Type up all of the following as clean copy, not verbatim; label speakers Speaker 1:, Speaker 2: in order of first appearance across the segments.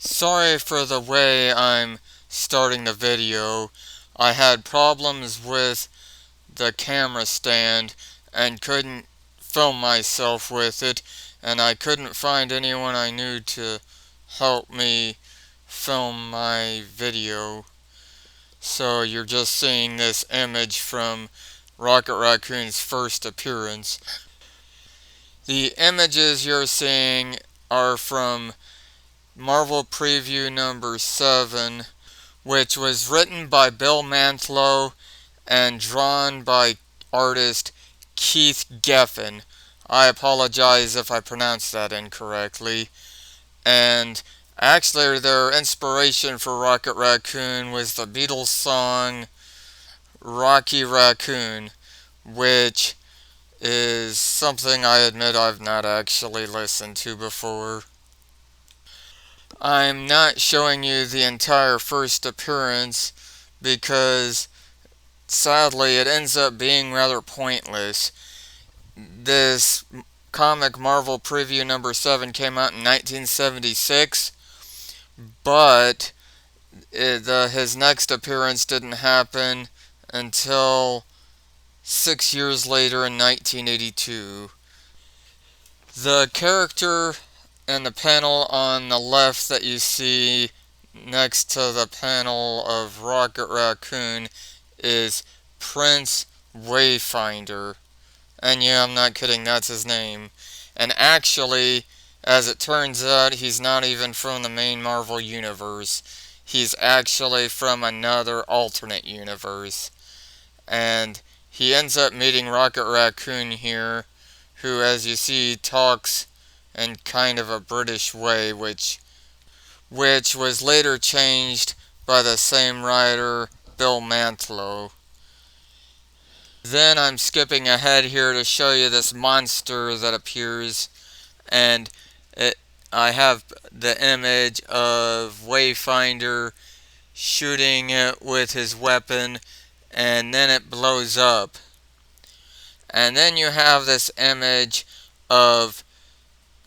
Speaker 1: Sorry for the way I'm starting the video. I had problems with the camera stand and couldn't film myself with it, and I couldn't find anyone I knew to help me film my video. So you're just seeing this image from Rocket Raccoon's first appearance. The images you're seeing are from Marvel Preview number 7, which was written by Bill Mantlo and drawn by artist Keith Geffen. I apologize if I pronounced that incorrectly. And actually, their inspiration for Rocket Raccoon was the Beatles song Rocket Raccoon, which is something I admit I've not actually listened to before. I'm not showing you the entire first appearance because sadly it ends up being rather pointless. This comic Marvel Preview number 7 came out in 1976, but his next appearance didn't happen until 6 years later in 1982. The character in the panel on the left that you see next to the panel of Rocket Raccoon is Prince Wayfinder. And yeah, I'm not kidding, that's his name. And actually, as it turns out, he's not even from the main Marvel universe. He's actually from another alternate universe. And he ends up meeting Rocket Raccoon here, who, as you see, talks in kind of a British way, which was later changed by the same writer, Bill Mantlo. Then I'm skipping ahead here to show you this monster that appears, and I have the image of Wayfinder shooting it with his weapon, and then it blows up. And then you have this image of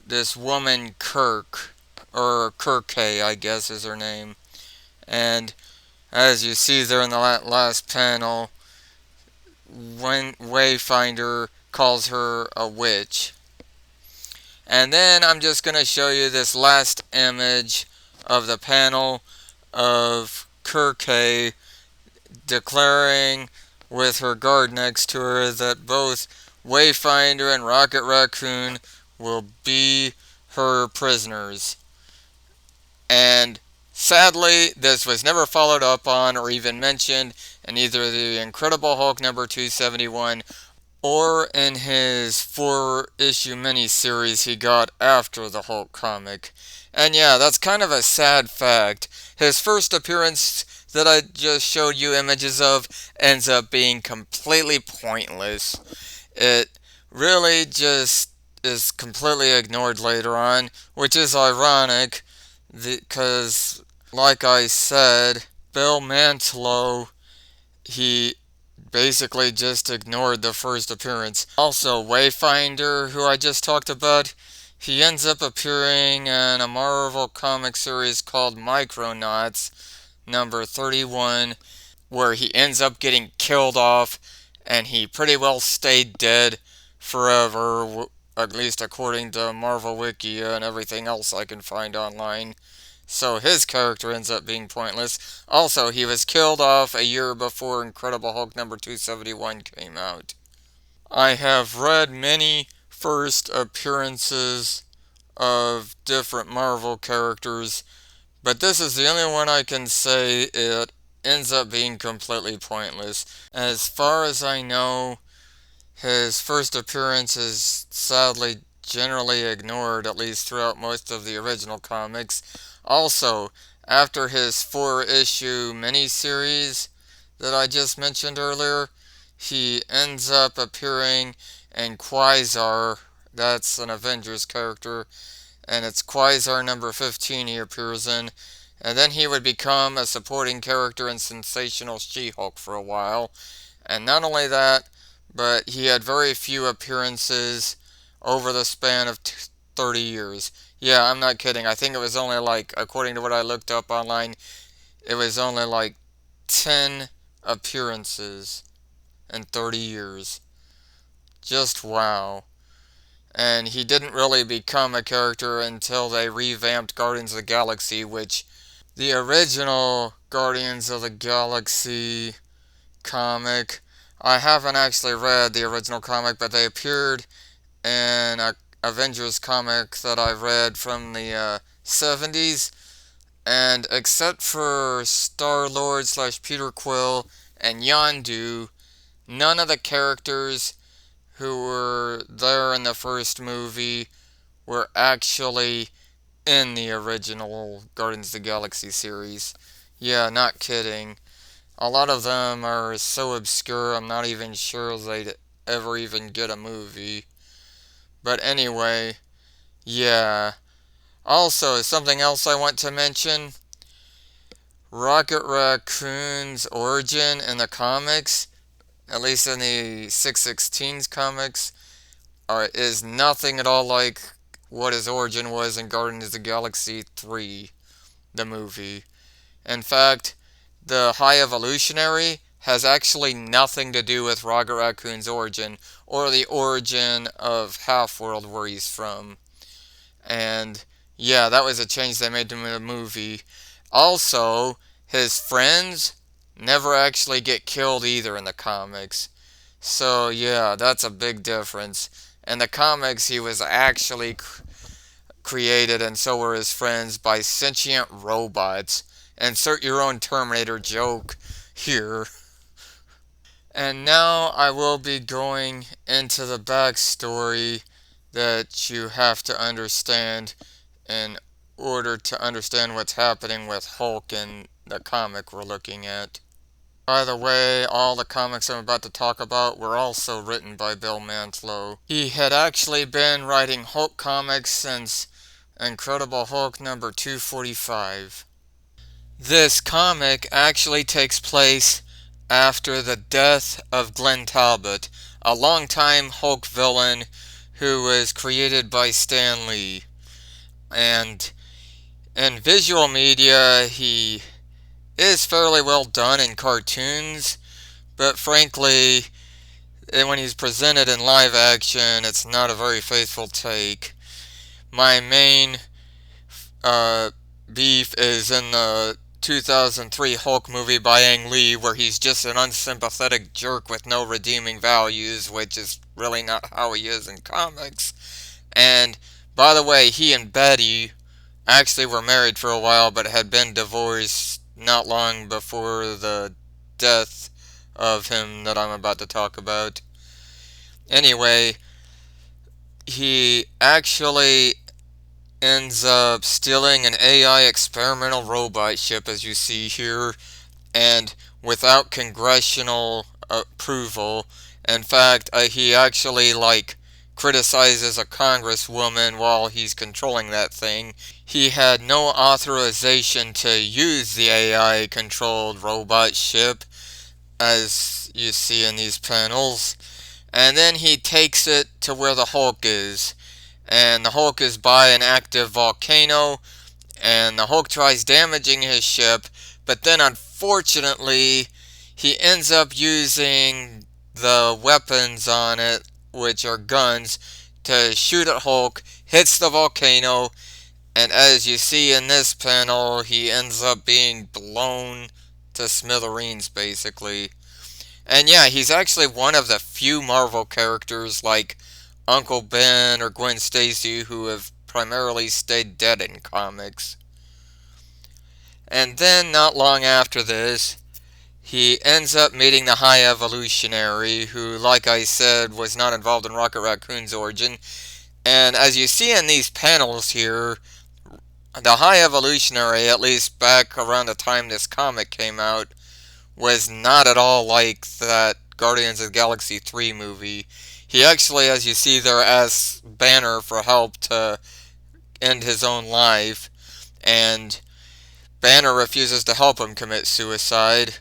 Speaker 1: this woman Kirk, or Kirkay, I guess is her name. And as you see there in the last panel, when Wayfinder calls her a witch. And then I'm just going to show you this last image of the panel of Kirkay declaring with her guard next to her that both Wayfinder and Rocket Raccoon will be her prisoners. And sadly, this was never followed up on or even mentioned in either the Incredible Hulk number 271 or in his 4-issue miniseries he got after the Hulk comic. And yeah, that's kind of a sad fact. His first appearance that I just showed you images of ends up being completely pointless. It really just is completely ignored later on, which is ironic because, like I said, Bill Mantlo, he basically just ignored the first appearance. Also, Wayfinder, who I just talked about, he ends up appearing in a Marvel comic series called Micronauts, number 31, where he ends up getting killed off, and he pretty well stayed dead forever, at least according to Marvel Wikia and everything else I can find online. So his character ends up being pointless. Also, he was killed off a year before Incredible Hulk number 271 came out. I have read many first appearances of different Marvel characters, but this is the only one I can say it ends up being completely pointless. As far as I know, his first appearance is sadly generally ignored, at least throughout most of the original comics. Also, after his 4-issue miniseries that I just mentioned earlier, he ends up appearing in Quasar. That's an Avengers character, and it's Quasar number 15 he appears in. And then he would become a supporting character in Sensational She-Hulk for a while. And not only that, but he had very few appearances over the span of 30 years. Yeah, I'm not kidding. I think it was only like, according to what I looked up online, it was only like 10 appearances in 30 years. Just wow. And he didn't really become a character until they revamped Guardians of the Galaxy, which the original Guardians of the Galaxy comic, I haven't actually read the original comic, but they appeared in a Avengers comic that I read from the 70s. And except for Star Lord slash Peter Quill and Yondu, none of the characters who were there in the first movie were actually in the original Guardians of the Galaxy series. Yeah, not kidding. A lot of them are so obscure, I'm not even sure they'd ever even get a movie. But anyway, yeah. Also, something else I want to mention, Rocket Raccoon's origin in the comics, at least in the 616's comics, is nothing at all like what his origin was in Guardians of the Galaxy 3, the movie. In fact, the High Evolutionary has actually nothing to do with Rocket Raccoon's origin or the origin of Half-World where he's from. And yeah, that was a change they made to the movie. Also, his friends never actually get killed either in the comics. So yeah, that's a big difference. In the comics, he was actually created, and so were his friends, by sentient robots. Insert your own Terminator joke here. And now I will be going into the backstory that you have to understand in order to understand what's happening with Hulk in the comic we're looking at. By the way, all the comics I'm about to talk about were also written by Bill Mantlo. He had actually been writing Hulk comics since Incredible Hulk number 245. This comic actually takes place after the death of Glenn Talbot, a longtime Hulk villain who was created by Stan Lee. And in visual media, he is fairly well done in cartoons, but frankly, when he's presented in live action, it's not a very faithful take. My main uh, beef is in the 2003 Hulk movie by Ang Lee, where he's just an unsympathetic jerk with no redeeming values, which is really not how he is in comics. And by the way, he and Betty actually were married for a while, but had been divorced not long before the death of him that I'm about to talk about. Anyway, he actually ends up stealing an AI experimental robot ship, as you see here, and without congressional approval. In fact, he actually criticizes a congresswoman while he's controlling that thing. He had no authorization to use the AI controlled robot ship, as you see in these panels. And then he takes it to where the Hulk is. And the Hulk is by an active volcano, and the Hulk tries damaging his ship, but then unfortunately he ends up using the weapons on it, which are guns, to shoot at Hulk, hits the volcano, and as you see in this panel, he ends up being blown to smithereens, basically. And yeah, he's actually one of the few Marvel characters like Uncle Ben or Gwen Stacy who have primarily stayed dead in comics. And then, not long after this, he ends up meeting the High Evolutionary, who, like I said, was not involved in Rocket Raccoon's origin. And as you see in these panels here, the High Evolutionary, at least back around the time this comic came out, was not at all like that Guardians of the Galaxy 3 movie. He actually, as you see there, asks Banner for help to end his own life, and Banner refuses to help him commit suicide,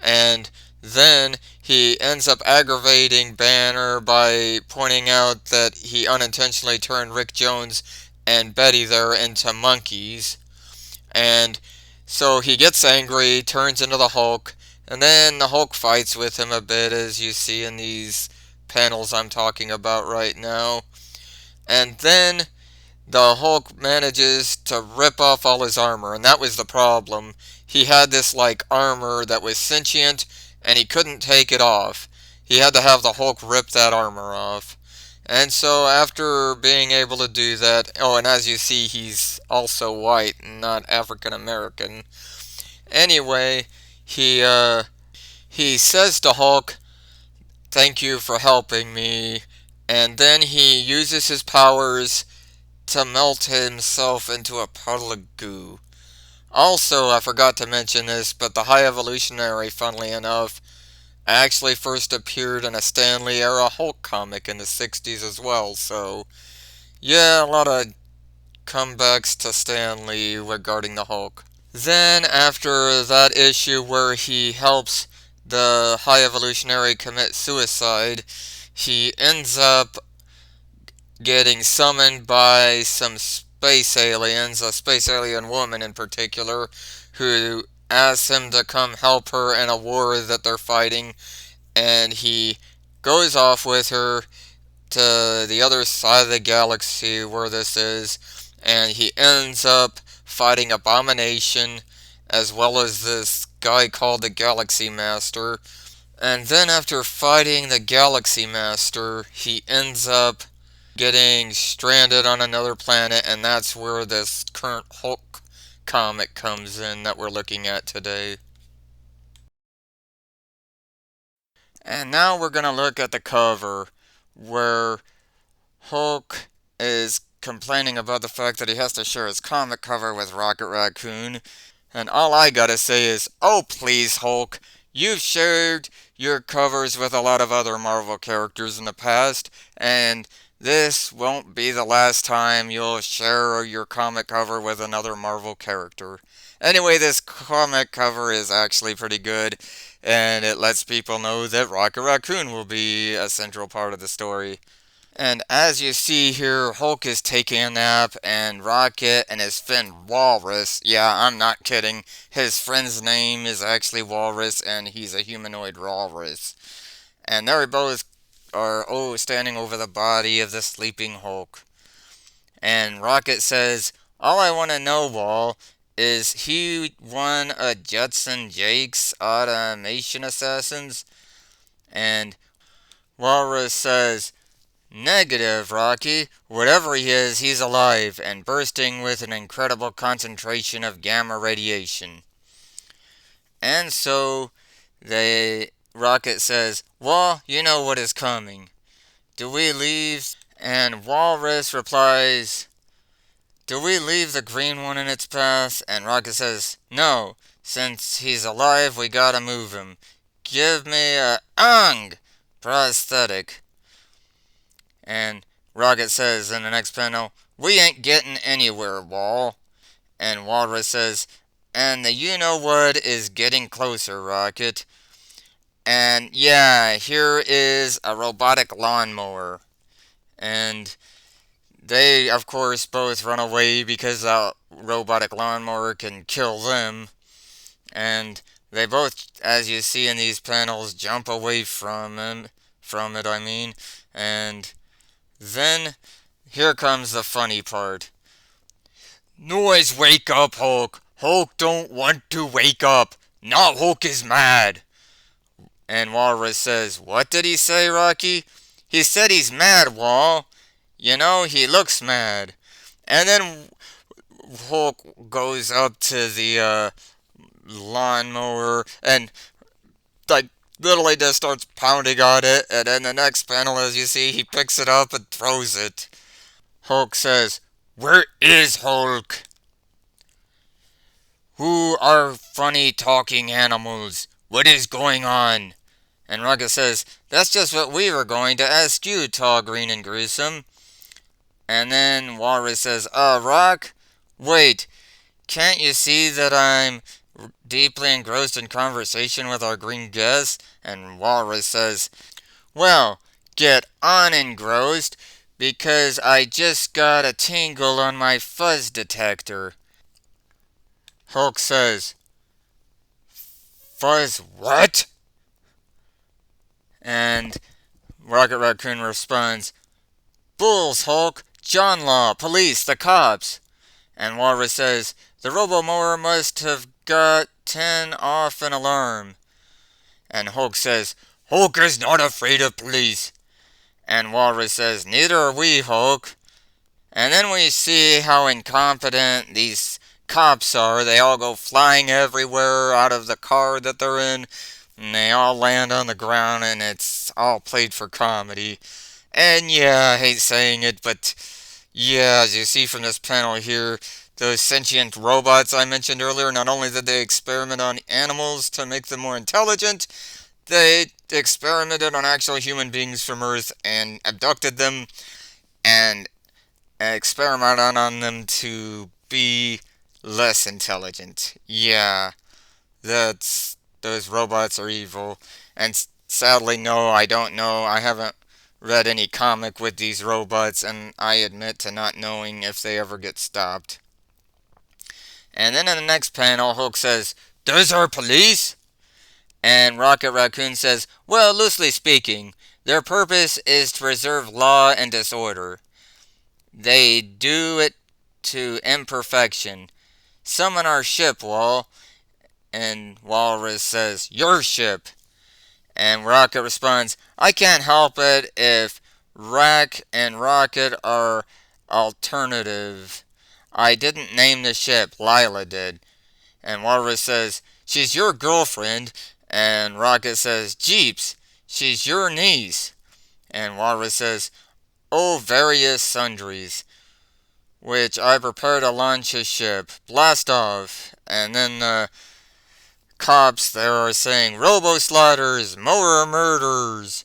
Speaker 1: and then he ends up aggravating Banner by pointing out that he unintentionally turned Rick Jones and Betty there into monkeys. And so he gets angry, turns into the Hulk, and then the Hulk fights with him a bit, as you see in these panels I'm talking about right now. And then the Hulk manages to rip off all his armor, and that was the problem. He had this like armor that was sentient, and he couldn't take it off. He had to have the Hulk rip that armor off. And so after being able to do that, oh, and as you see, he's also white and not African American. Anyway, he says to Hulk, "Thank you for helping me," and then he uses his powers to melt himself into a puddle of goo. Also, I forgot to mention this, but the High Evolutionary, funnily enough, actually first appeared in a Stan Lee era Hulk comic in the 60s as well, so yeah, a lot of comebacks to Stan Lee regarding the Hulk. Then, after that issue where he helps the High Evolutionary commit suicide, he ends up getting summoned by some space aliens, a space alien woman in particular, who asks him to come help her in a war that they're fighting, and he goes off with her to the other side of the galaxy where this is, and he ends up fighting Abomination as well as this guy called the Galaxy Master. And then after fighting the Galaxy Master, he ends up getting stranded on another planet, and that's where this current Hulk comic comes in that we're looking at today. And now we're going to look at the cover, where Hulk is complaining about the fact that he has to share his comic cover with Rocket Raccoon. And all I gotta say is, oh please, Hulk, you've shared your covers with a lot of other Marvel characters in the past, and this won't be the last time you'll share your comic cover with another Marvel character. Anyway, this comic cover is actually pretty good, and it lets people know that Rocket Raccoon will be a central part of the story. And as you see here, Hulk is taking a nap, and Rocket and his friend Walrus, yeah, I'm not kidding, his friend's name is actually Walrus, and he's a humanoid walrus. And they both are, standing over the body of the sleeping Hulk. And Rocket says, "All I want to know, Wall, is he one of Judson Jake's automation assassins?" And Walrus says, "Negative, Rocky. Whatever he is, he's alive and bursting with an incredible concentration of gamma radiation." And so Rocket says, "Well, you know what is coming. Do we leave?" And Walrus replies, "Do we leave the green one in its path?" And Rocket says, "No. Since he's alive, we gotta move him. Give me a prosthetic." And Rocket says in the next panel, "We ain't getting anywhere, Wall." And Walrus says, "And the you-know-what is getting closer, Rocket." And yeah, here is a robotic lawnmower. And they, of course, both run away because a robotic lawnmower can kill them. And they both, as you see in these panels, jump away from it, I mean. And then here comes the funny part. "Noise, wake up, Hulk. Hulk don't want to wake up. Now Hulk is mad." And Walrus says, "What did he say, Rocky?" "He said he's mad, Wall. You know, he looks mad." And then Hulk goes up to the lawnmower and like literally just starts pounding on it. And then the next panel, as you see, he picks it up and throws it. Hulk says, "Where is Hulk?" "Who are funny talking animals? What is going on?" And Rocket says, "That's just what we were going to ask you, Tall, Green, and Gruesome." And then Walrus says, Rock? Wait, can't you see that I'm deeply engrossed in conversation with our green guest?" And Walrus says, "Well, get unengrossed. because I just got a tingle on my fuzz detector. Hulk says, Fuzz what? And Rocket Raccoon responds, Bulls, Hulk, John Law, police, the cops. And Walrus says, the Robomower must have got 10 off an alarm. And Hulk says, Hulk is not afraid of police. And Walrus says, neither are we, Hulk. And then we see how incompetent these cops are. They all go flying everywhere out of the car that they're in. And they all land on the ground, and it's all played for comedy. And yeah, I hate saying it, but yeah, as you see from this panel here, those sentient robots I mentioned earlier, not only did they experiment on animals to make them more intelligent, they experimented on actual human beings from Earth and abducted them and experimented on them to be less intelligent. Yeah, those robots are evil. And sadly, no, I don't know. I haven't read any comic with these robots, and I admit to not knowing if they ever get stopped. And then in the next panel, Hulk says, those are police? And Rocket Raccoon says, well, loosely speaking, their purpose is to preserve law and disorder. They do it to imperfection. Summon our ship, Wall. And Walrus says, your ship. And Rocket responds, I can't help it if Rack and Rocket are alternative. I didn't name the ship, Lila did. And Walrus says, she's your girlfriend. And Rocket says, Jeeps, she's your niece. And Walrus says, oh, various sundries. Which I prepare to launch his ship. Blast off. And then the cops there are saying, robo-sliders, mower murders.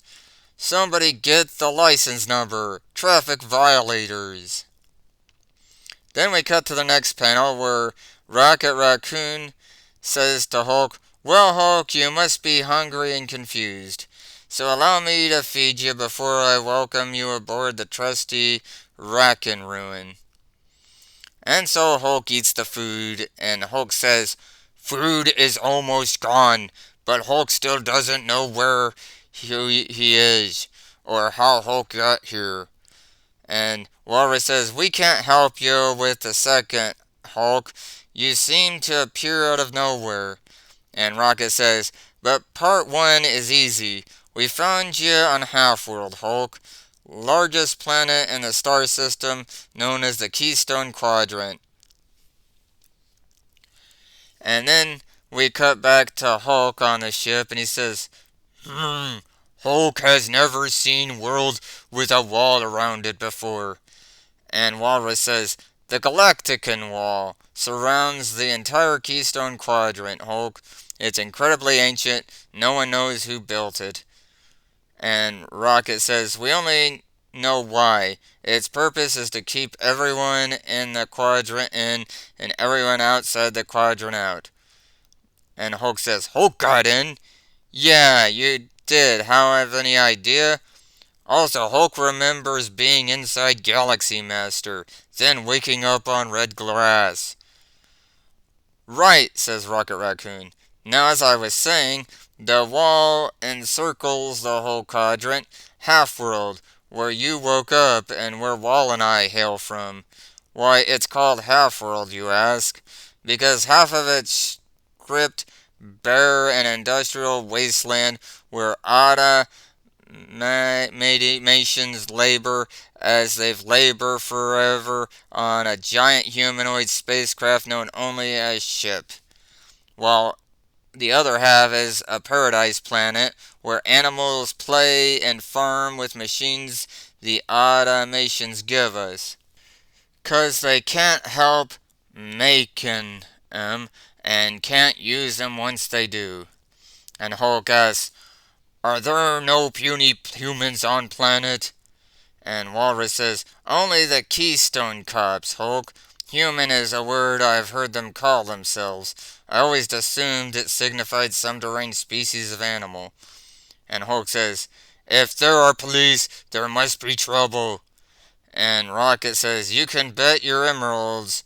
Speaker 1: Somebody get the license number. Traffic violators. Then we cut to the next panel where Rocket Raccoon says to Hulk, well, Hulk, you must be hungry and confused. So allow me to feed you before I welcome you aboard the trusty Raccoon Ruin. And so Hulk eats the food, and Hulk says, food is almost gone, but Hulk still doesn't know where he is, or how Hulk got here. And Walrus says, we can't help you with the second, Hulk. You seem to appear out of nowhere. And Rocket says, but part 1 is easy. We found you on Half-World, Hulk. Largest planet in the star system, known as the Keystone Quadrant. And then we cut back to Hulk on the ship, and he says, Hulk has never seen world with a wall around it before. And Walrus says, the Galactican Wall surrounds the entire Keystone Quadrant, Hulk. It's incredibly ancient. No one knows who built it. And Rocket says, we only know why. Its purpose is to keep everyone in the quadrant in and everyone outside the quadrant out. And Hulk says, Hulk got in? Yeah, you did. Have any idea? Also, Hulk remembers being inside Galaxy Master, then waking up on red grass. Right, says Rocket Raccoon. Now, as I was saying, the wall encircles the whole quadrant, Half-World, where you woke up and where Wall and I hail from. Why, it's called Half-World, you ask, because half of it's stripped bare and industrial wasteland where nations labor as they've labored forever on a giant humanoid spacecraft known only as ship. While the other half is a paradise planet where animals play and farm with machines the automations give us. 'Cause they can't help making 'em and can't use them once they do. And Hulk asks, are there no puny humans on planet? And Walrus says, only the Keystone Cops, Hulk. Human is a word I've heard them call themselves. I always assumed it signified some deranged species of animal. And Hulk says, if there are police, there must be trouble. And Rocket says, "You can bet your emeralds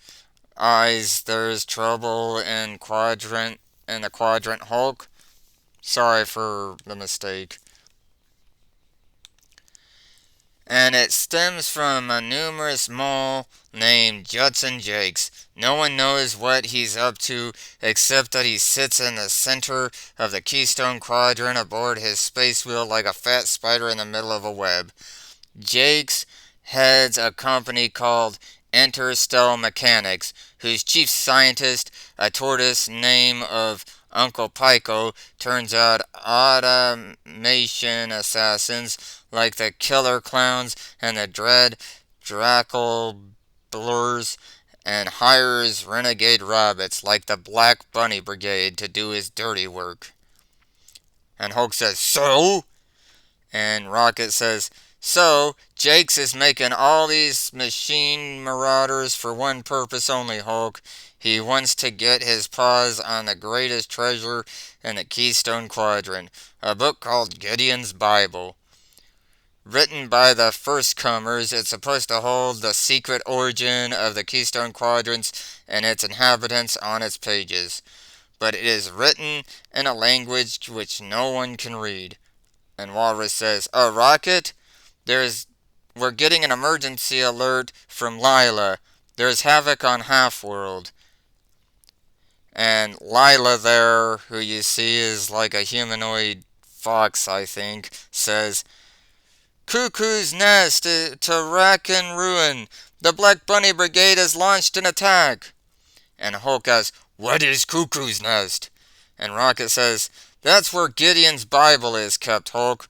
Speaker 1: eyes there's trouble in the quadrant, Hulk. Sorry for the mistake." And it stems from a numerous mole named Judson Jakes. No one knows what he's up to except that he sits in the center of the Keystone Quadrant aboard his space wheel like a fat spider in the middle of a web. Jakes heads a company called Interstellar Mechanics, whose chief scientist, a tortoise named of Uncle Pico, turns out automation assassins like the Killer Clowns and the Dread Drackle Blurs, and hires renegade rabbits like the Black Bunny Brigade to do his dirty work. And Hulk says, "So?" And Rocket says, "So, Jakes is making all these machine marauders for one purpose only, Hulk. He wants to get his paws on the greatest treasure in the Keystone Quadrant, a book called Gideon's Bible. Written by the first comers, it's supposed to hold the secret origin of the Keystone Quadrants and its inhabitants on its pages. But it is written in a language which no one can read." And Walrus says, "Rocket, we're getting an emergency alert from Lila. There's havoc on Half-World." And Lila there, who you see is like a humanoid fox, I think, says, "Cuckoo's Nest to rack and ruin. The Black Bunny Brigade has launched an attack." And Hulk asks, "What is Cuckoo's Nest?" And Rocket says, "That's where Gideon's Bible is kept, Hulk."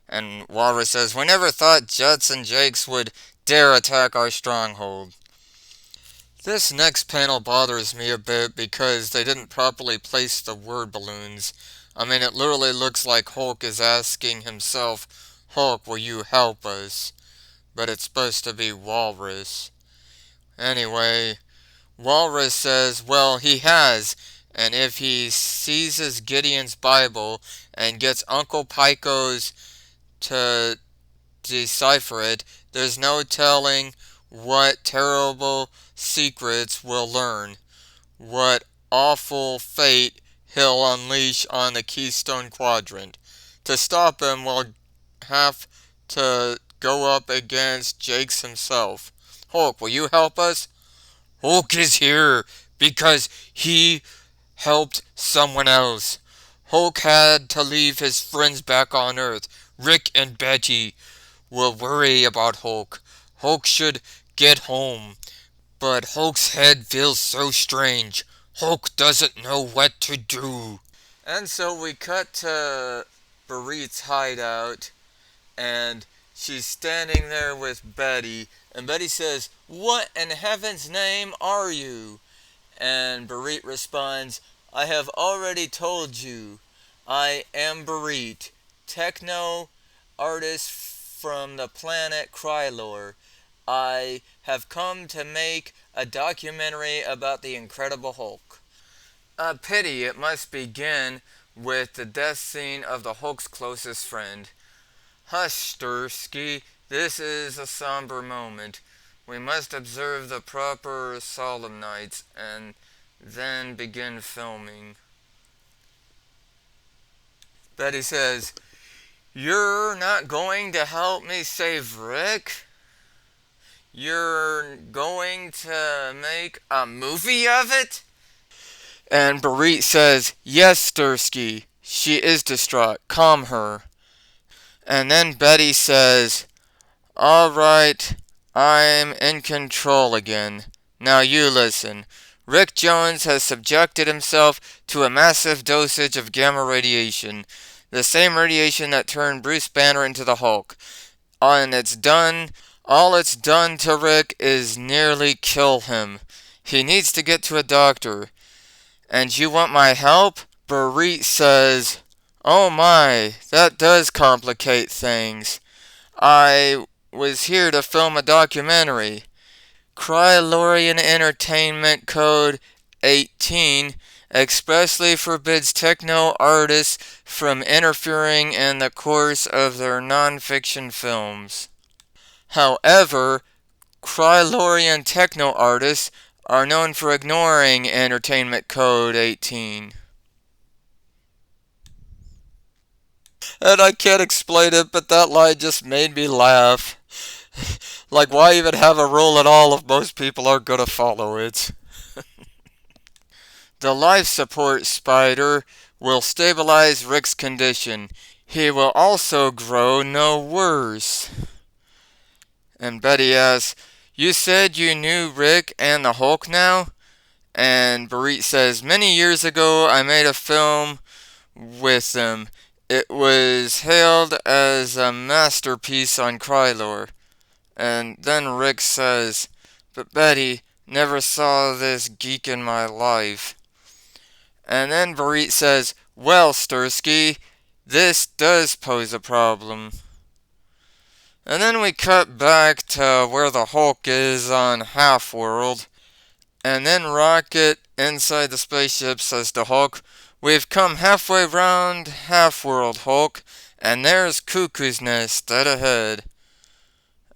Speaker 1: And Walrus says, "We never thought Judson Jakes would dare attack our stronghold." This next panel bothers me a bit because they didn't properly place the word balloons. I mean, it literally looks like Hulk is asking himself, "Hulk, will you help us?" But it's supposed to be Walrus. Anyway, Walrus says, well, he has, and if he seizes Gideon's Bible and gets Uncle Pico's to decipher it, there's no telling what terrible secrets we'll learn, what awful fate he'll unleash on the Keystone Quadrant. To stop him, we'll have to go up against Jakes himself. Hulk, will you help us? Hulk is here because he helped someone else. Hulk had to leave his friends back on Earth. Rick and Betty will worry about Hulk. Hulk should get home. But Hulk's head feels so strange. Hulk doesn't know what to do. And so we cut to Barit's hideout, and she's standing there with Betty, and Betty says, "What in heaven's name are you?" And Barit responds, "I have already told you. I am Barit, techno artist from the planet Krylor. I have come to make a documentary about the Incredible Hulk." A pity it must begin with the death scene of the Hulk's closest friend. "Hush, Stursky, this is a somber moment. We must observe the proper solemnities and then begin filming." Betty says, "You're not going to help me save Rick? You're going to make a movie of it?" And Barit says, "Yes, Stursky. She is distraught. Calm her." And then Betty says, "All right, I'm in control again. Now you listen. Rick Jones has subjected himself to a massive dosage of gamma radiation, the same radiation that turned Bruce Banner into the Hulk. And all it's done to Rick is nearly kill him. He needs to get to a doctor. And you want my help?" Barit says, "Oh my, that does complicate things. I was here to film a documentary. Krylorian Entertainment Code 18 expressly forbids techno artists from interfering in the course of their non-fiction films. However, Krylorian techno artists are known for ignoring Entertainment Code 18. And I can't explain it, but that line just made me laugh. Like, why even have a rule at all if most people aren't gonna follow it? The life support spider will stabilize Rick's condition. He will also grow no worse. And Betty asks, "You said you knew Rick and the Hulk now?" And Barit says, "Many years ago I made a film with them. It was hailed as a masterpiece on Krylor." And then Rick says, "But Betty, never saw this geek in my life." And then Barit says, "Well, Stursky, this does pose a problem." And then we cut back to where the Hulk is on Half-World. And then Rocket, inside the spaceship, says to Hulk, "We've come halfway round Half-World, Hulk, and there's Cuckoo's Nest dead ahead."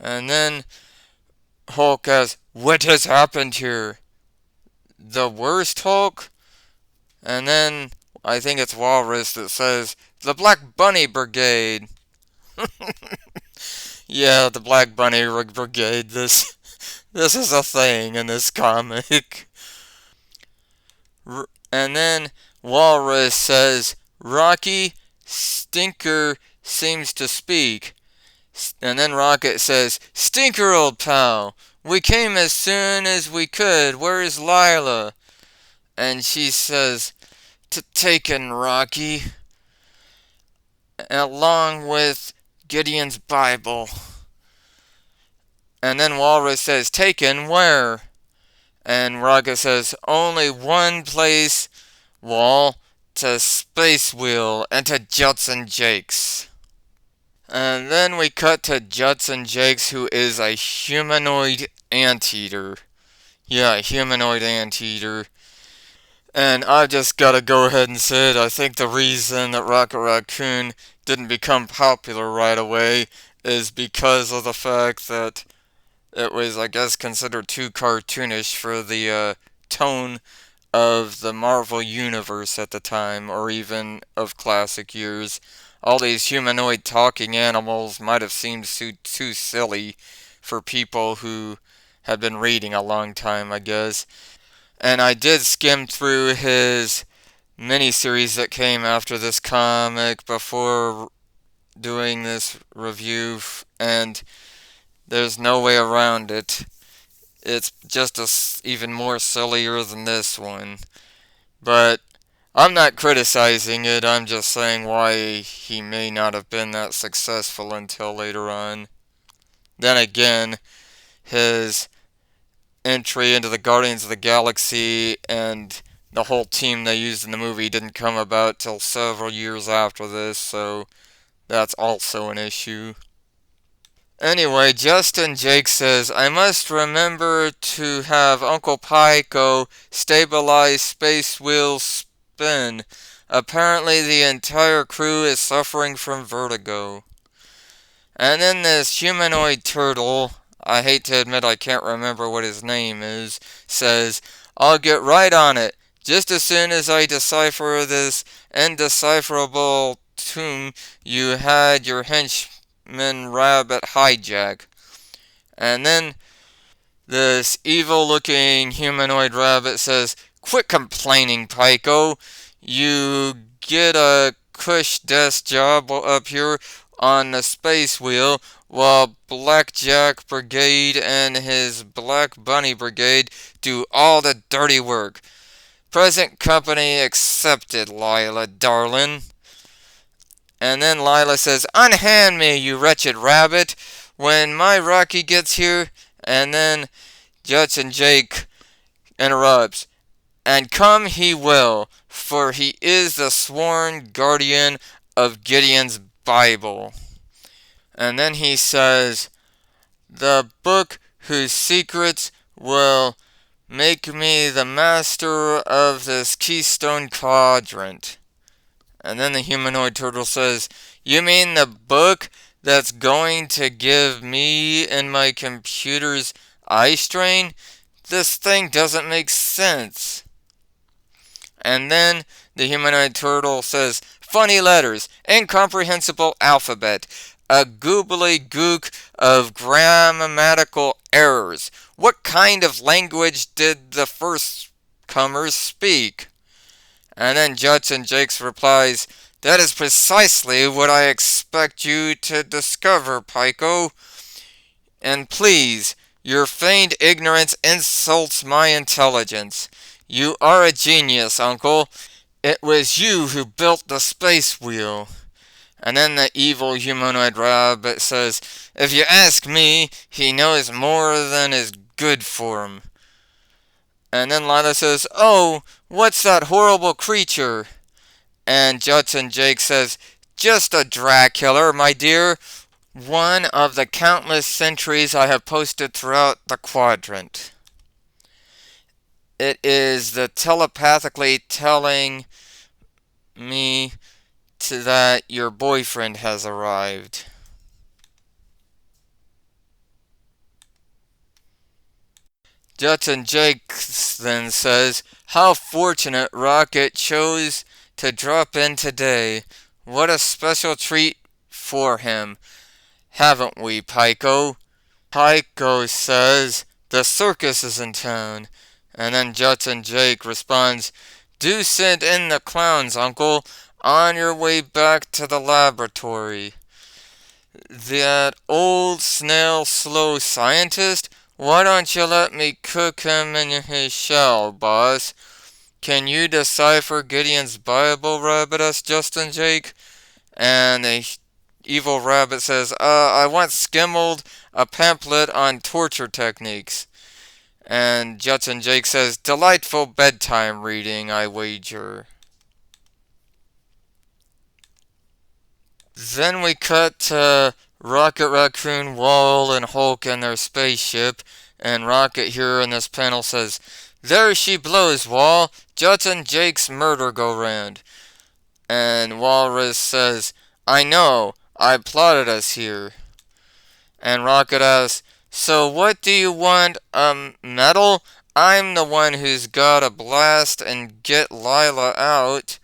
Speaker 1: And then Hulk asks, "What has happened here? The worst, Hulk?" And then I think it's Walrus that says, "The Black Bunny Brigade." Yeah, the Black Bunny Brigade. This is a thing in this comic. And then Walrus says, "Rocky, Stinker seems to speak." And then Rocket says, "Stinker, old pal, we came as soon as we could. Where's Lila?" And she says, "Taken, Rocky, along with Gideon's Bible." And then Walrus says, "Taken where?" And Rocket says, "Only one place, Wall, to Space Wheel and to Judson Jakes." And then we cut to Judson Jakes, who is a humanoid anteater. Yeah, a humanoid anteater. And I've just got to go ahead and say it. I think the reason that Rocket Raccoon didn't become popular right away is because of the fact that it was, I guess, considered too cartoonish for the tone of the Marvel Universe at the time, or even of classic years. All these humanoid talking animals might have seemed too silly for people who had been reading a long time, I guess. And I did skim through his miniseries that came after this comic before doing this review, and there's no way around it. It's just even more sillier than this one. But I'm not criticizing it, I'm just saying why he may not have been that successful until later on. Then again, his entry into the Guardians of the Galaxy and the whole team they used in the movie didn't come about till several years after this, so that's also an issue. Anyway, Justin Jake says, "I must remember to have Uncle Pico stabilize Space Wheel's spin. Apparently the entire crew is suffering from vertigo." And then this humanoid turtle, I hate to admit I can't remember what his name is, says, "I'll get right on it. Just as soon as I decipher this indecipherable tomb you had your henchman rabbit hijack." And then this evil-looking humanoid rabbit says, "Quit complaining, Pico. You get a cush desk job up here on the Space Wheel, while Blackjack Brigade and his Black Bunny Brigade do all the dirty work. Present company accepted, Lila, darling." And then Lila says, "Unhand me, you wretched rabbit, when my Rocky gets here." And then Judson Jake interrupts, "And come he will, for he is the sworn guardian of Gideon's Bible." And then he says, "The book whose secrets will make me the master of this Keystone Quadrant." And then the humanoid turtle says, "You mean the book that's going to give me and my computers eye strain? This thing doesn't make sense. And then the humanoid turtle says, funny letters, incomprehensible alphabet, a goobly gook of grammatical errors. What kind of language did the first comers speak? And then Judson Jakes replies, that is precisely what I expect you to discover, Pico. And please, your feigned ignorance insults my intelligence. You are a genius, Uncle. It was you who built the space wheel. And then the evil humanoid rabbit says, if you ask me, he knows more than is good for him. And then Lila says, oh, what's that horrible creature? And Judson Jake says, just a Dracula, my dear. One of the countless sentries I have posted throughout the quadrant. It is the telepathically telling me that your boyfriend has arrived. Judson Jakes then says, how fortunate Rocket chose to drop in today. What a special treat for him, haven't we, Pico? Pico says, the circus is in town. And then Judson Jake responds, do send in the clowns, Uncle, on your way back to the laboratory. That old snail slow scientist? Why don't you let me cook him in his shell, boss? Can you decipher Gideon's Bible, Rabbit? Asks Justin Jake. And the evil rabbit says, I once skimmed a pamphlet on torture techniques. And Judson Jake says, delightful bedtime reading, I wager. Then we cut to Rocket Raccoon, Wall, and Hulk in their spaceship, and Rocket here in this panel says, there she blows, Wall, Judson Jake's murder go-round. And Walrus says, I know, I plotted us here. And Rocket asks, so what do you want, medal? I'm the one who's gotta blast and get Lila out.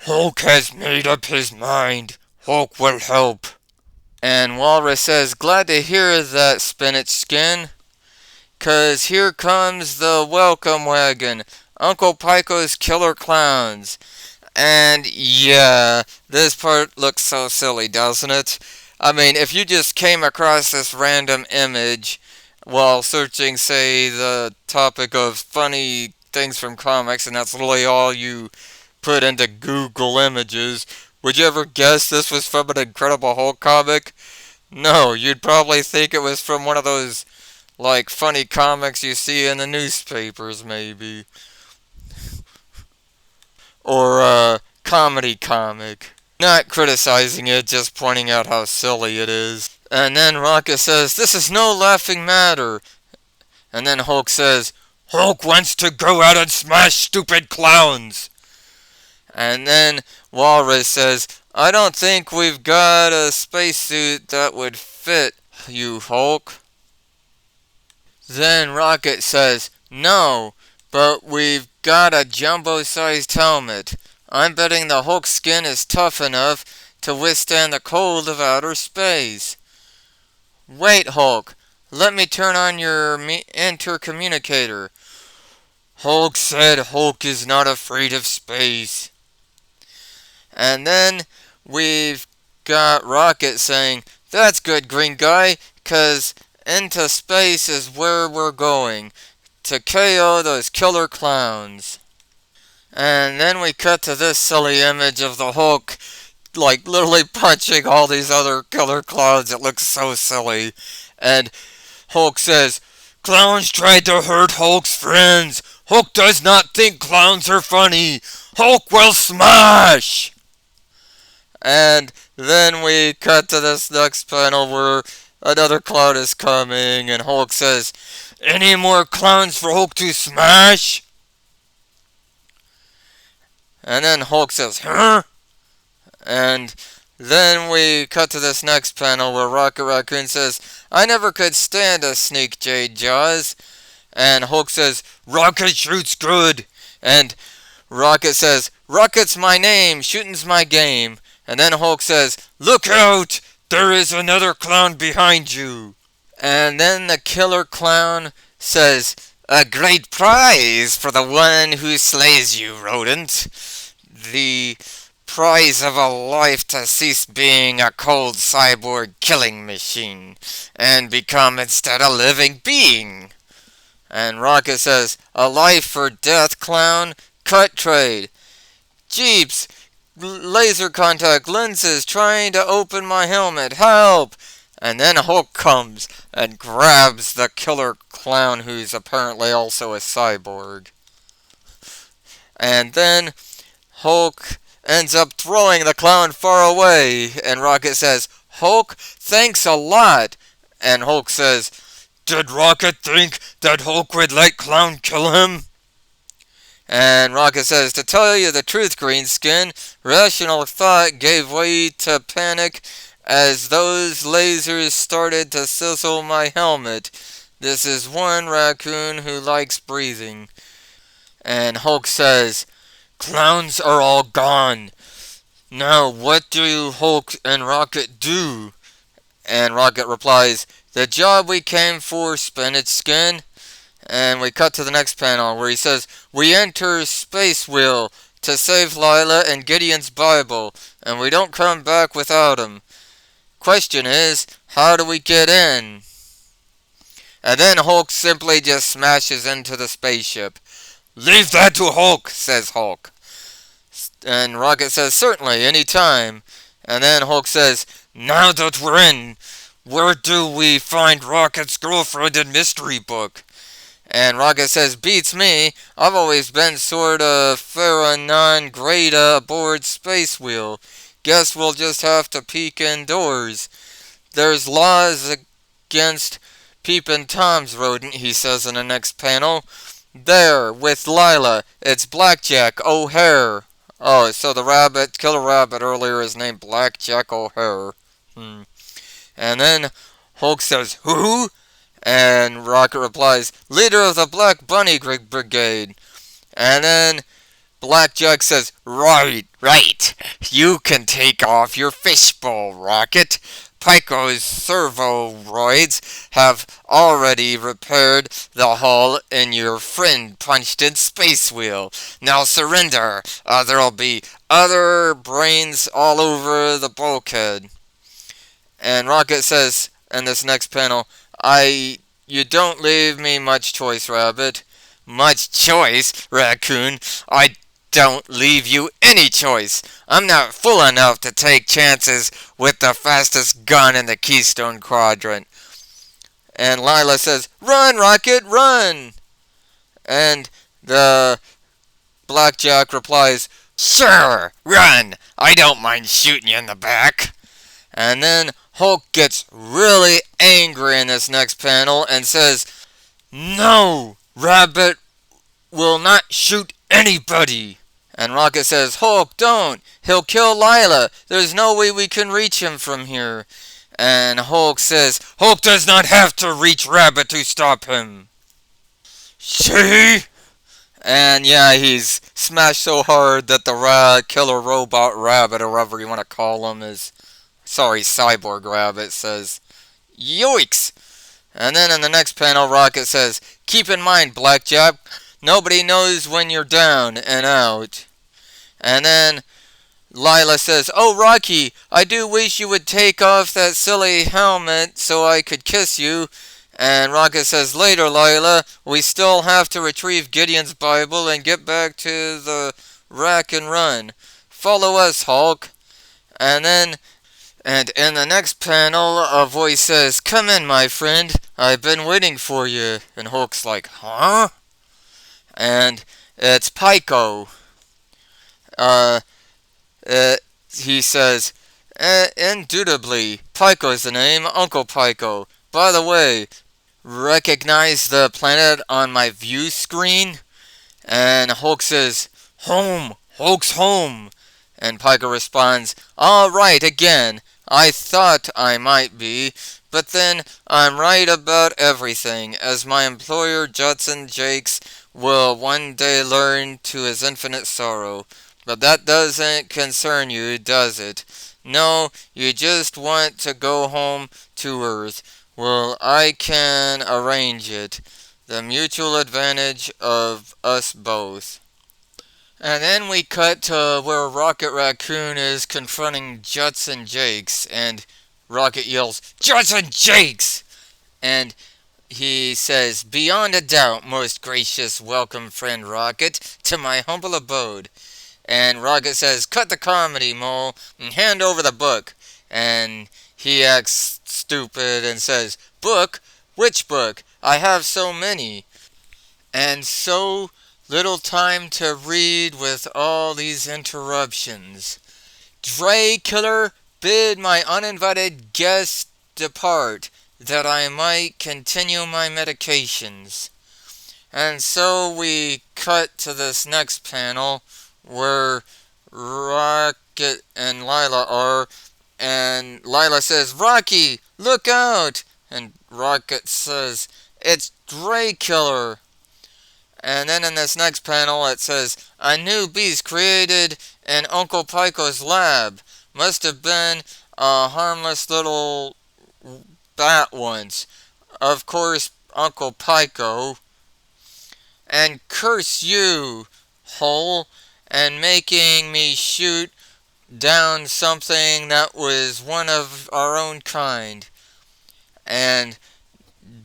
Speaker 1: Hulk has made up his mind. Hulk will help. And Walrus says, glad to hear that, Spinach Skin. 'Cause here comes the welcome wagon. Uncle Pico's killer clowns. And yeah, this part looks so silly, doesn't it? I mean, if you just came across this random image while searching, say, the topic of funny things from comics, and that's really all you put into Google Images, would you ever guess this was from an Incredible Hulk comic? No, you'd probably think it was from one of those, like, funny comics you see in the newspapers, maybe. Or a comedy comic. Not criticizing it, just pointing out how silly it is. And then Rocket says, this is no laughing matter. And then Hulk says, Hulk wants to go out and smash stupid clowns. And then Walrus says, I don't think we've got a spacesuit that would fit you, Hulk. Then Rocket says, no, but we've got a jumbo-sized helmet. I'm betting the Hulk skin is tough enough to withstand the cold of outer space. Wait, Hulk. Let me turn on your intercommunicator. Hulk said Hulk is not afraid of space. And then we've got Rocket saying, that's good, green guy, 'cause into space is where we're going, to KO those killer clowns. And then we cut to this silly image of the Hulk, like, literally punching all these other killer clowns. It looks so silly. And Hulk says, clowns tried to hurt Hulk's friends. Hulk does not think clowns are funny. Hulk will smash! And then we cut to this next panel where another clown is coming, and Hulk says, any more clowns for Hulk to smash? And then Hulk says, huh? And Then we cut to this next panel where Rocket Raccoon says, I never could stand a Sneak Jade Jaws. And Hulk says, Rocket shoots good. And Rocket says, Rocket's my name, shooting's my game. And then Hulk says, look out! There is another clown behind you. And then the killer clown says, a great prize for the one who slays you, rodent. The prize of a life to cease being a cold cyborg killing machine and become instead a living being. And Rocket says, a life for death, clown. Cut trade. Jeeps, laser contact lenses trying to open my helmet. Help! And then Hulk comes and grabs the killer clown who's apparently also a cyborg. And then Hulk ends up throwing the clown far away. And Rocket says, Hulk, thanks a lot. And Hulk says, did Rocket think that Hulk would let clown kill him? And Rocket says, to tell you the truth, Greenskin, rational thought gave way to panic as those lasers started to sizzle my helmet. This is one raccoon who likes breathing. And Hulk says, clowns are all gone. Now what do Hulk and Rocket do? And Rocket replies, the job we came for, Spinach Skin. And we cut to the next panel where he says, we enter Space Wheel to save Lila and Gideon's Bible, and we don't come back without him. Question is, how do we get in? And then Hulk simply just smashes into the spaceship. Leave that to Hulk, says Hulk. And Rocket says, certainly, any time. And then Hulk says, now that we're in, where do we find Rocket's girlfriend and mystery book? And Rocket says, beats me. I've always been sort of fera non grata aboard Space Wheel. Guess we'll just have to peek indoors. There's laws against peeping Tom's, rodent, he says in the next panel. There, with Lila. It's Blackjack O'Hare. Oh, so the rabbit, killer rabbit earlier is named Blackjack O'Hare. And then Hulk says, who? And Rocket replies, leader of the Black Bunny Brigade. And then Blackjack says, right. You can take off your fishbowl, Rocket. Pico's servoroids have already repaired the hole in your friend punched in Space Wheel. Now surrender. There'll be other brains all over the bulkhead. And Rocket says in this next panel, you don't leave me much choice, Rabbit. Much choice, Raccoon? I don't leave you any choice. I'm not fool enough to take chances with the fastest gun in the Keystone Quadrant. And Lila says, run, Rocket, run! And the Blackjack replies, sure, run. I don't mind shooting you in the back. And then Hulk gets really angry in this next panel and says, no, Rabbit will not shoot anybody. And Rocket says, Hulk, don't. He'll kill Lila. There's no way we can reach him from here. And Hulk says, Hulk does not have to reach Rabbit to stop him. See? And yeah, he's smashed so hard that the killer robot rabbit, or whatever you want to call him, cyborg rabbit, says, yoicks! And then in the next panel, Rocket says, keep in mind, Blackjack, nobody knows when you're down and out. And then Lila says, oh, Rocky, I do wish you would take off that silly helmet so I could kiss you. And Rocket says, later, Lila, we still have to retrieve Gideon's Bible and get back to the rack and run. Follow us, Hulk. And in the next panel, a voice says, come in, my friend. I've been waiting for you. And Hulk's like, huh? And it's Pico. He says, indubitably, Pico's the name, Uncle Pico. By the way, recognize the planet on my view screen? And Hulk says, home. Hulk's home. And Piker responds, "All right again. I thought I might be, but then I'm right about everything, as my employer Judson Jakes will one day learn to his infinite sorrow. But that doesn't concern you, does it? No, you just want to go home to Earth. Well, I can arrange it. The mutual advantage of us both." And then we cut to where Rocket Raccoon is confronting Judson Jakes, and Rocket yells, "Judson Jakes!" And he says, "Beyond a doubt, most gracious welcome friend Rocket, to my humble abode." And Rocket says, "Cut the comedy, Mole, and hand over the book." And he acts stupid and says, "Book? Which book? I have so many. And so little time to read with all these interruptions. Dre Killer, bid my uninvited guest depart, that I might continue my medications." And so we cut to this next panel where Rocket and Lila are, and Lila says, "Rocky, look out!" And Rocket says, "It's Dre Killer." And then in this next panel it says, "A new beast created in Uncle Pico's lab. Must have been a harmless little bat once. Of course, Uncle Pico. And curse you, Hole, and making me shoot down something that was one of our own kind." And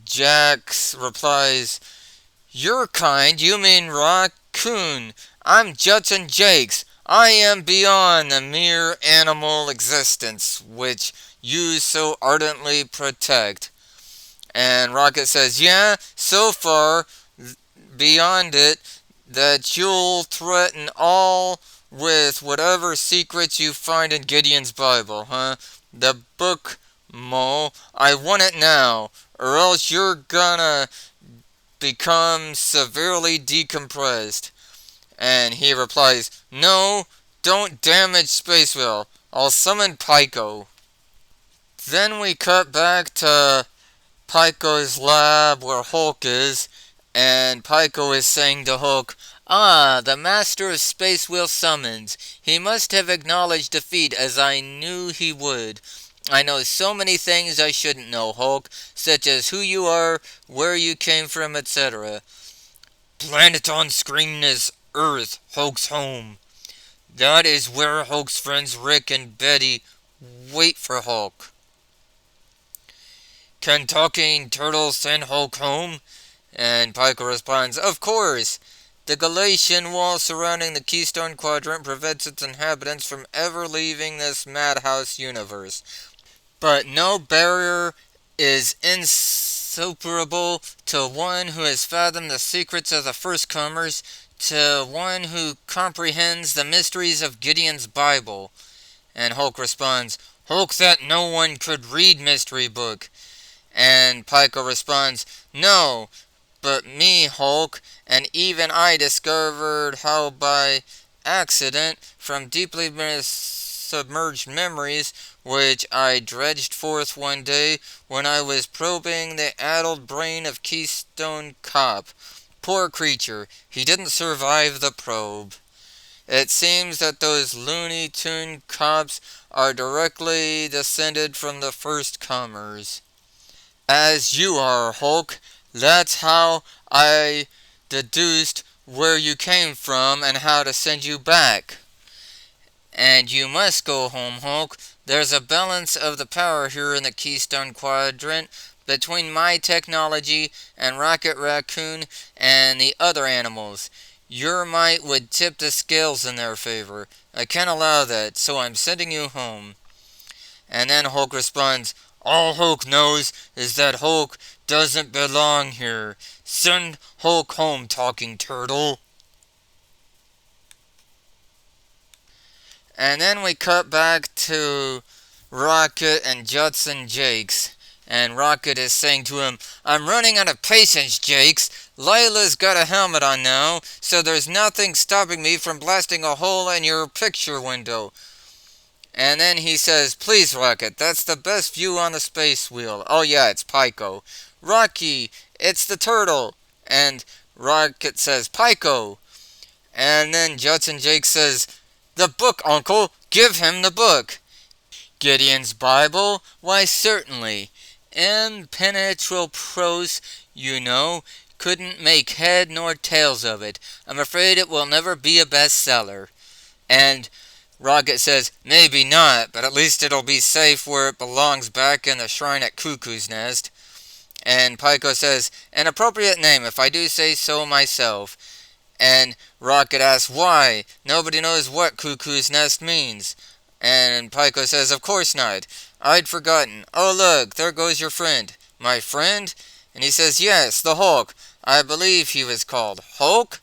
Speaker 1: Jax replies, "Your kind? You mean Raccoon. I'm Judson Jakes. I am beyond the mere animal existence which you so ardently protect." And Rocket says, "Yeah, so far beyond it that you'll threaten all with whatever secrets you find in Gideon's Bible, huh? The book, Mo. I want it now, or else you're gonna become severely decompressed." And he replies, "No, don't damage Spacewheel. I'll summon Pico." Then we cut back to Pico's lab where Hulk is, and Pico is saying to Hulk, "Ah, the master of Spacewheel summons. He must have acknowledged defeat, as I knew he would. I know so many things I shouldn't know, Hulk, such as who you are, where you came from, etc. Planet on screen is Earth, Hulk's home. That is where Hulk's friends Rick and Betty wait for Hulk. Can talking turtle send Hulk home?" And Pico responds, "Of course. The Galatian wall surrounding the Keystone Quadrant prevents its inhabitants from ever leaving this madhouse universe. But no barrier is insuperable to one who has fathomed the secrets of the first comers, to one who comprehends the mysteries of Gideon's Bible." And Hulk responds, "Hulk, that no one could read mystery book." And Pico responds, "No, but me, Hulk, and even I discovered how by accident, from deeply submerged memories, which I dredged forth one day when I was probing the addled brain of Keystone Cop. Poor creature, he didn't survive the probe. It seems that those Looney Tune cops are directly descended from the first comers. As you are, Hulk. That's how I deduced where you came from and how to send you back. And you must go home, Hulk. There's a balance of the power here in the Keystone Quadrant between my technology and Rocket Raccoon and the other animals. Your might would tip the scales in their favor. I can't allow that, so I'm sending you home." And then Hulk responds, "All Hulk knows is that Hulk doesn't belong here. Send Hulk home, talking turtle." And then we cut back to Rocket and Judson Jakes. And Rocket is saying to him, "I'm running out of patience, Jakes. Lila's got a helmet on now, so there's nothing stopping me from blasting a hole in your picture window." And then he says, "Please, Rocket, that's the best view on the space wheel." Oh yeah, it's Pico. "Rocky, it's the turtle." And Rocket says, "Pico." And then Judson Jake says, "The book, Uncle. Give him the book." Gideon's Bible? Why, certainly. Impenetrable prose, you know, couldn't make head nor tails of it. I'm afraid it will never be a bestseller. And Rocket says, "Maybe not, but at least it'll be safe where it belongs, back in the shrine at Cuckoo's Nest." And Pico says, "An appropriate name, if I do say so myself." And Rocket asks why. Nobody knows what Cuckoo's Nest means. And Pico says, "Of course not. I'd forgotten. Oh, look, there goes your friend." "My friend?" And he says, "Yes, the Hulk. I believe he was called Hulk."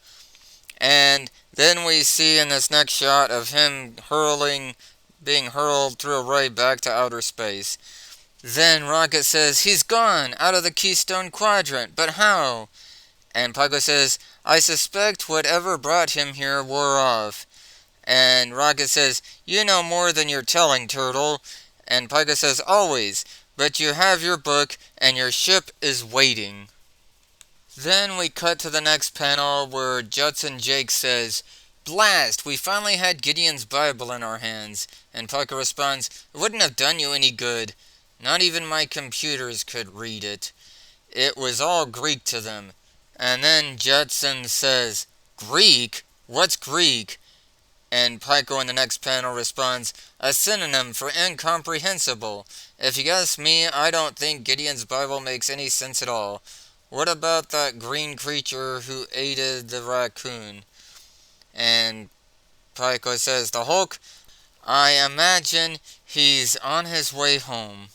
Speaker 1: And then we see in this next shot of him being hurled through a ray back to outer space. Then Rocket says, "He's gone, out of the Keystone Quadrant, but how?" And Pico says, "I suspect whatever brought him here wore off." And Rocket says, "You know more than you're telling, Turtle." And Pico says, "Always, but you have your book, and your ship is waiting." Then we cut to the next panel where Judson Jake says, "Blast, we finally had Gideon's Bible in our hands." And Pico responds, "It wouldn't have done you any good. Not even my computers could read it. It was all Greek to them." And then Judson says, "Greek? What's Greek?" And Pico in the next panel responds, "A synonym for incomprehensible. If you ask me, I don't think Gideon's Bible makes any sense at all. What about that green creature who aided the raccoon?" And Pico says, "The Hulk? I imagine he's on his way home."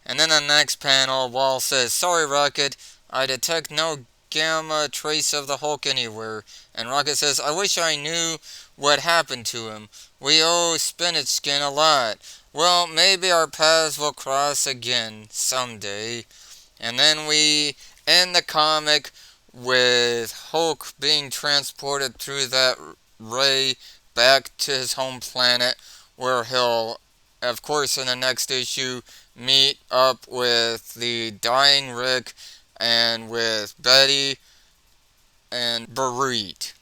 Speaker 1: And then the next panel, Wall says, "Sorry, Rocket, I detect no gamma trace of the Hulk anywhere." And Rocket says, "I wish I knew what happened to him. We owe Spinach Skin a lot. Well, maybe our paths will cross again someday." And then we end the comic with Hulk being transported through that ray back to his home planet, where he'll, of course, in the next issue, meet up with the dying Rick and with Betty and Bareet.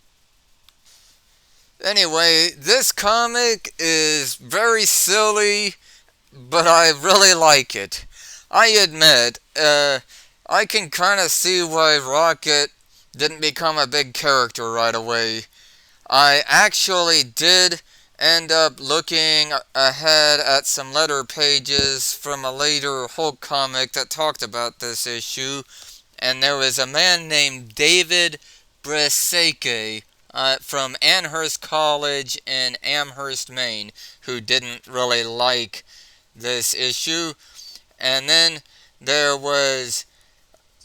Speaker 1: Anyway, this comic is very silly, but I really like it. I admit, I can kind of see why Rocket didn't become a big character right away. I actually did end up looking ahead at some letter pages from a later Hulk comic that talked about this issue, and there was a man named David Briseke from Amherst College in Amherst, Maine, who didn't really like this issue. And then there was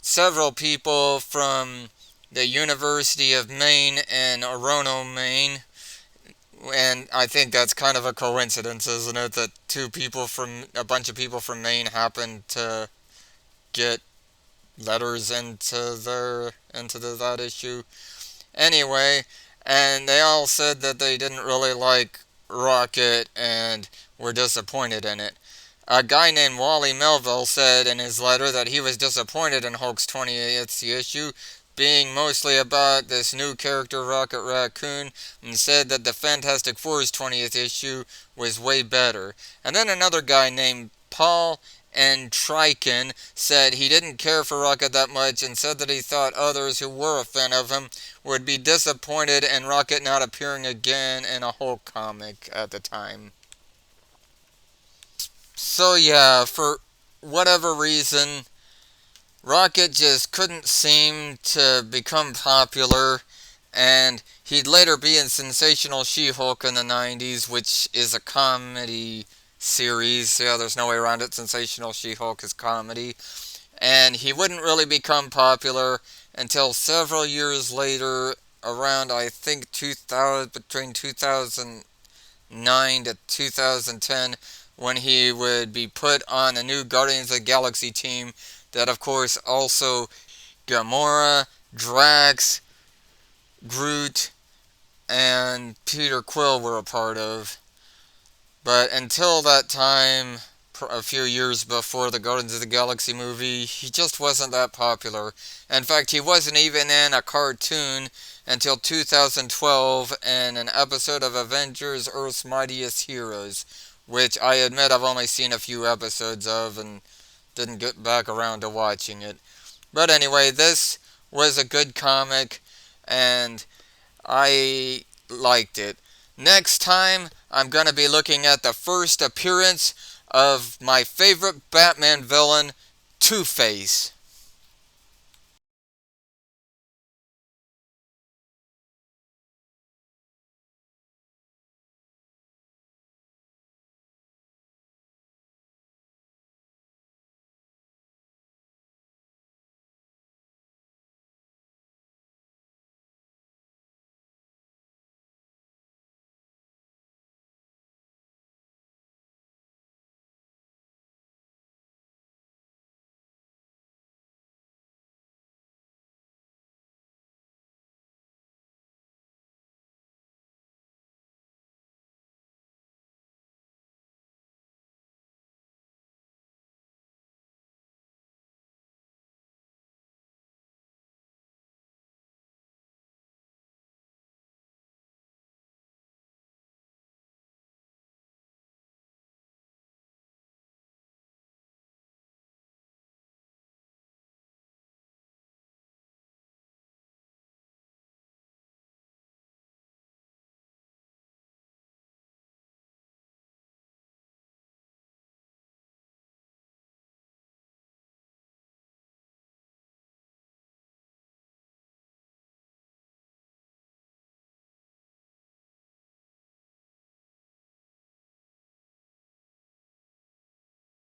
Speaker 1: several people from the University of Maine in Orono, Maine. And I think that's kind of a coincidence, isn't it, that a bunch of people from Maine happened to get letters into that issue. Anyway, and they all said that they didn't really like Rocket and were disappointed in it. A guy named Wally Melville said in his letter that he was disappointed in Hulk's 28th issue, being mostly about this new character, Rocket Raccoon, and said that the Fantastic Four's 20th issue was way better. And then another guy named Paul and Triken said he didn't care for Rocket that much and said that he thought others who were a fan of him would be disappointed in Rocket not appearing again in a Hulk comic at the time. So yeah, for whatever reason, Rocket just couldn't seem to become popular, and he'd later be in Sensational She-Hulk in the 90s, which is a comedy series. Yeah, there's no way around it. Sensational She-Hulk is comedy. And he wouldn't really become popular until several years later, around, I think, between 2009 to 2010, when he would be put on a new Guardians of the Galaxy team that, of course, also Gamora, Drax, Groot, and Peter Quill were a part of. But until that time, a few years before the Guardians of the Galaxy movie, he just wasn't that popular. In fact, he wasn't even in a cartoon until 2012 in an episode of Avengers Earth's Mightiest Heroes, which I admit I've only seen a few episodes of and didn't get back around to watching it. But anyway, this was a good comic, and I liked it. Next time, I'm going to be looking at the first appearance of my favorite Batman villain, Two-Face.